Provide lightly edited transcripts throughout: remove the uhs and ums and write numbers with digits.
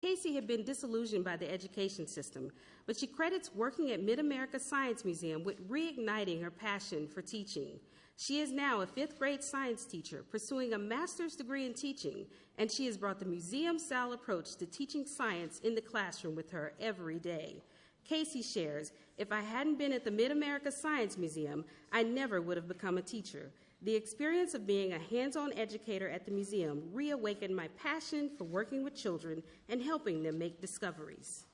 Casey had been disillusioned by the education system, but she credits working at Mid-America Science Museum with reigniting her passion for teaching. She is now a fifth-grade science teacher pursuing a master's degree in teaching, and she has brought the museum-style approach to teaching science in the classroom with her every day. Casey shares, "If I hadn't been at the Mid-America Science Museum, I never would have become a teacher. The experience of being a hands-on educator at the museum reawakened my passion for working with children and helping them make discoveries."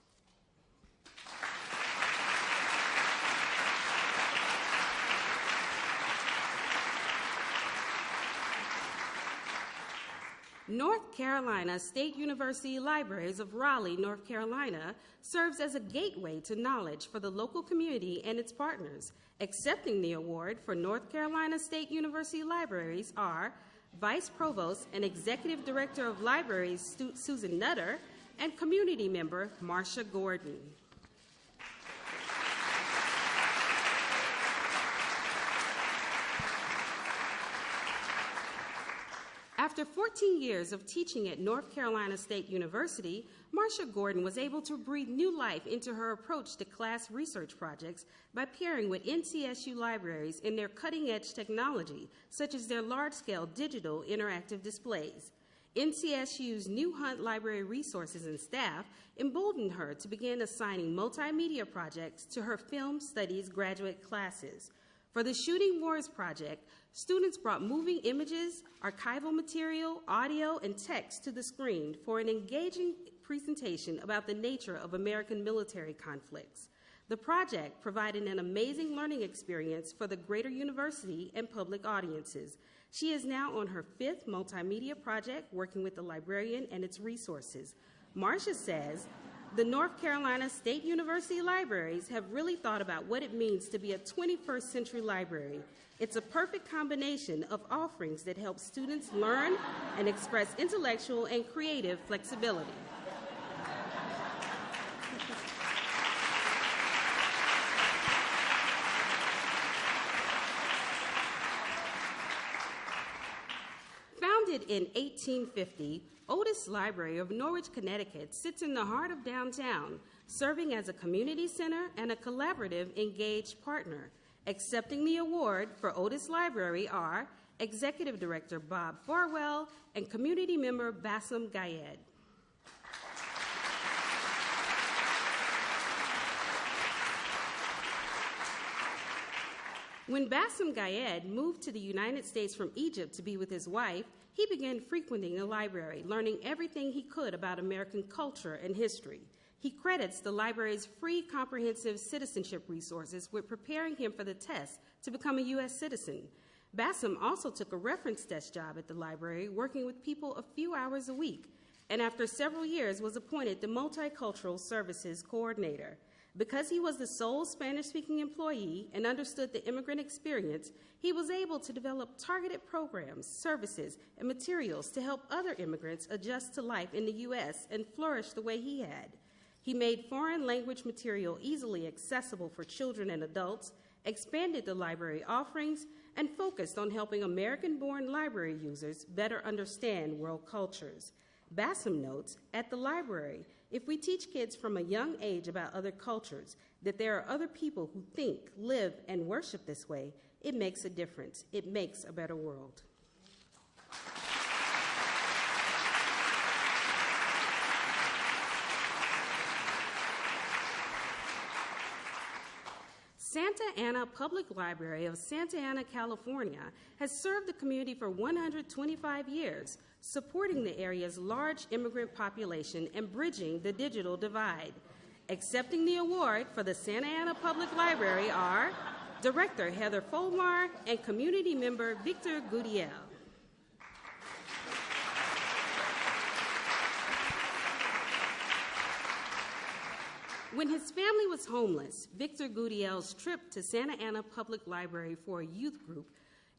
North Carolina State University Libraries of Raleigh, North Carolina, serves as a gateway to knowledge for the local community and its partners. Accepting the award for North Carolina State University Libraries are Vice Provost and Executive Director of Libraries Susan Nutter and community member Marcia Gordon. After 14 years of teaching at North Carolina State University, Marcia Gordon was able to breathe new life into her approach to class research projects by pairing with NCSU libraries in their cutting-edge technology, such as their large-scale digital interactive displays. NCSU's new Hunt Library resources and staff emboldened her to begin assigning multimedia projects to her film studies graduate classes. For the Shooting Wars project, students brought moving images, archival material, audio, and text to the screen for an engaging presentation about the nature of American military conflicts. The project provided an amazing learning experience for the greater university and public audiences. She is now on her 5th multimedia project working with the librarian and its resources. Marcia says, "The North Carolina State University Libraries have really thought about what it means to be a 21st century library. It's a perfect combination of offerings that help students learn and express intellectual and creative flexibility." Founded in 1850, Otis Library of Norwich, Connecticut sits in the heart of downtown, serving as a community center and a collaborative, engaged partner. Accepting the award for Otis Library are Executive Director Bob Farwell and community member Bassem Gayed. When Bassem Gayed moved to the United States from Egypt to be with his wife, he began frequenting the library, learning everything he could about American culture and history. He credits the library's free comprehensive citizenship resources with preparing him for the test to become a U.S. citizen. Bassem also took a reference desk job at the library, working with people a few hours a week, and after several years was appointed the Multicultural Services Coordinator. Because he was the sole Spanish-speaking employee and understood the immigrant experience, he was able to develop targeted programs, services, and materials to help other immigrants adjust to life in the U.S. and flourish the way he had. He made foreign language material easily accessible for children and adults, expanded the library offerings, and focused on helping American-born library users better understand world cultures. Bassem notes, "At the library, if we teach kids from a young age about other cultures, that there are other people who think, live, and worship this way, it makes a difference. It makes a better world." Santa Ana Public Library of Santa Ana, California, has served the community for 125 years, supporting the area's large immigrant population and bridging the digital divide. Accepting the award for the Santa Ana Public Library are Director Heather Folmar and community member Victor Gutiel. When his family was homeless, Victor Gutiel's trip to Santa Ana Public Library for a youth group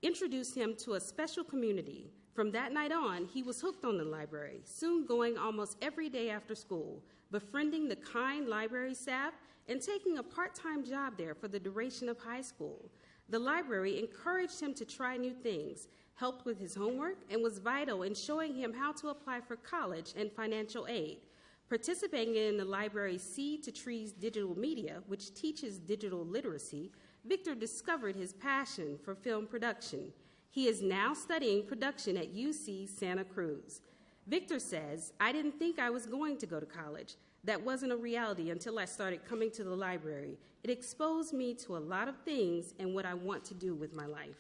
introduced him to a special community. From that night on, he was hooked on the library, soon going almost every day after school, befriending the kind library staff and taking a part-time job there for the duration of high school. The library encouraged him to try new things, helped with his homework, and was vital in showing him how to apply for college and financial aid. Participating in the library's Seed to Trees digital media, which teaches digital literacy, Victor discovered his passion for film production. He is now studying production at UC Santa Cruz. Victor says, "I didn't think I was going to go to college. That wasn't a reality until I started coming to the library. It exposed me to a lot of things and what I want to do with my life."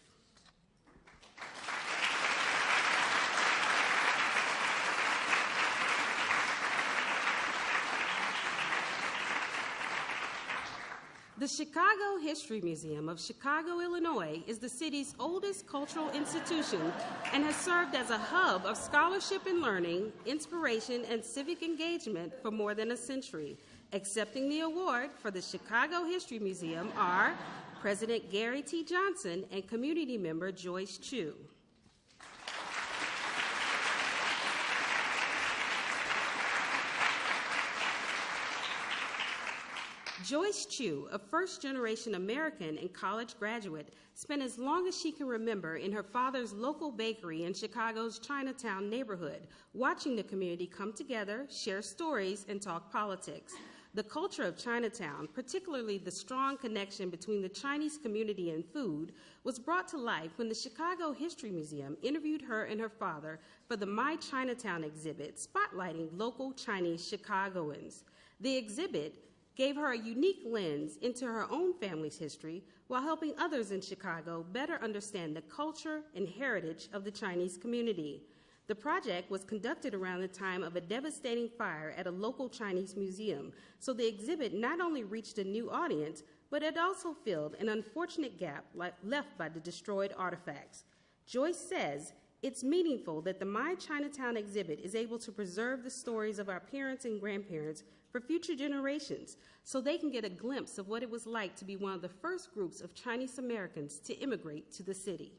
The Chicago History Museum of Chicago, Illinois is the city's oldest cultural institution and has served as a hub of scholarship and learning, inspiration, and civic engagement for more than a century. Accepting the award for the Chicago History Museum are President Gary T. Johnson and community member Joyce Chu. Joyce Chu, a first-generation American and college graduate, spent as long as she can remember in her father's local bakery in Chicago's Chinatown neighborhood, watching the community come together, share stories, and talk politics. The culture of Chinatown, particularly the strong connection between the Chinese community and food, was brought to life when the Chicago History Museum interviewed her and her father for the My Chinatown exhibit, spotlighting local Chinese Chicagoans. The exhibit gave her a unique lens into her own family's history while helping others in Chicago better understand the culture and heritage of the Chinese community. The project was conducted around the time of a devastating fire at a local Chinese museum, so the exhibit not only reached a new audience, but it also filled an unfortunate gap left by the destroyed artifacts. Joyce says, "It's meaningful that the My Chinatown exhibit is able to preserve the stories of our parents and grandparents for future generations so they can get a glimpse of what it was like to be one of the first groups of Chinese Americans to immigrate to the city."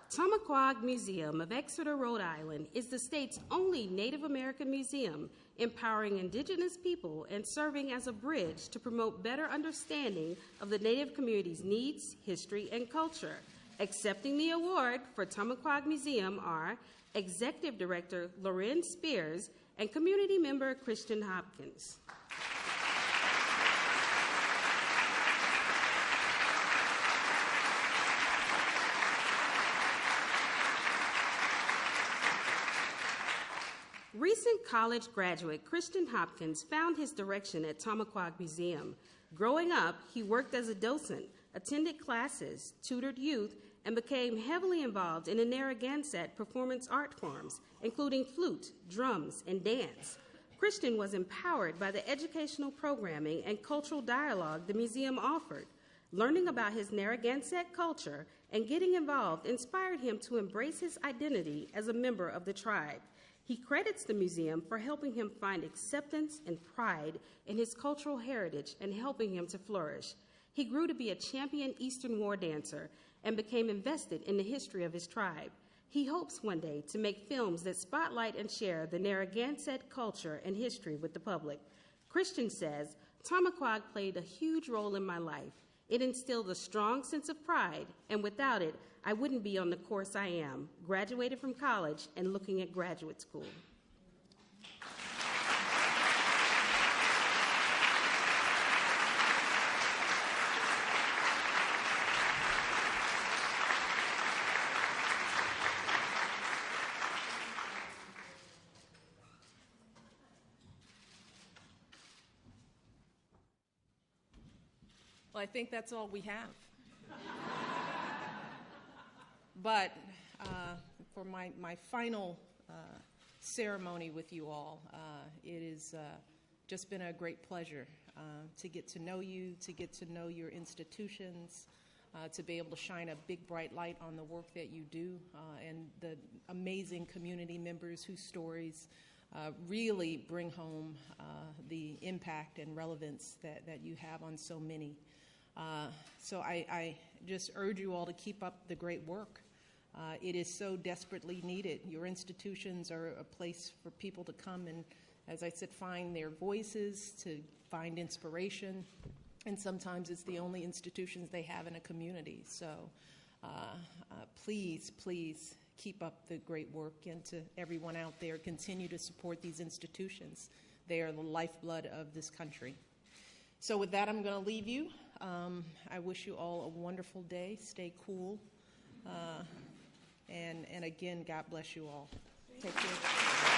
Tamaqua Museum of Exeter, Rhode Island is the state's only Native American museum, empowering indigenous people and serving as a bridge to promote better understanding of the Native community's needs, history, and culture. Accepting the award for Tamaqua Museum are Executive Director Loren Spears and community member Christian Hopkins. Recent college graduate Christian Hopkins found his direction at Tamaqua Museum. Growing up, he worked as a docent, attended classes, tutored youth, and became heavily involved in the Narragansett performance art forms, including flute, drums, and dance. Christian was empowered by the educational programming and cultural dialogue the museum offered. Learning about his Narragansett culture and getting involved inspired him to embrace his identity as a member of the tribe. He credits the museum for helping him find acceptance and pride in his cultural heritage and helping him to flourish. He grew to be a champion Eastern war dancer and became invested in the history of his tribe. He hopes one day to make films that spotlight and share the Narragansett culture and history with the public. Christian says, "Tamaqua played a huge role in my life. It instilled a strong sense of pride, and without it, I wouldn't be on the course I am, graduated from college and looking at graduate school." Well, I think that's all we have. But for my final ceremony with you all, it has just been a great pleasure to get to know you, to get to know your institutions, to be able to shine a big, bright light on the work that you do, and the amazing community members whose stories really bring home the impact and relevance that you have on so many. So I just urge you all to keep up the great work. It is so desperately needed. Your institutions are a place for people to come and, as I said, find their voices, to find inspiration, and sometimes it's the only institutions they have in a community. So please, please keep up the great work, and to everyone out there, continue to support these institutions. They are the lifeblood of this country. So with that, I'm going to leave you. I wish you all a wonderful day. Stay cool. And again, God bless you all. Take care.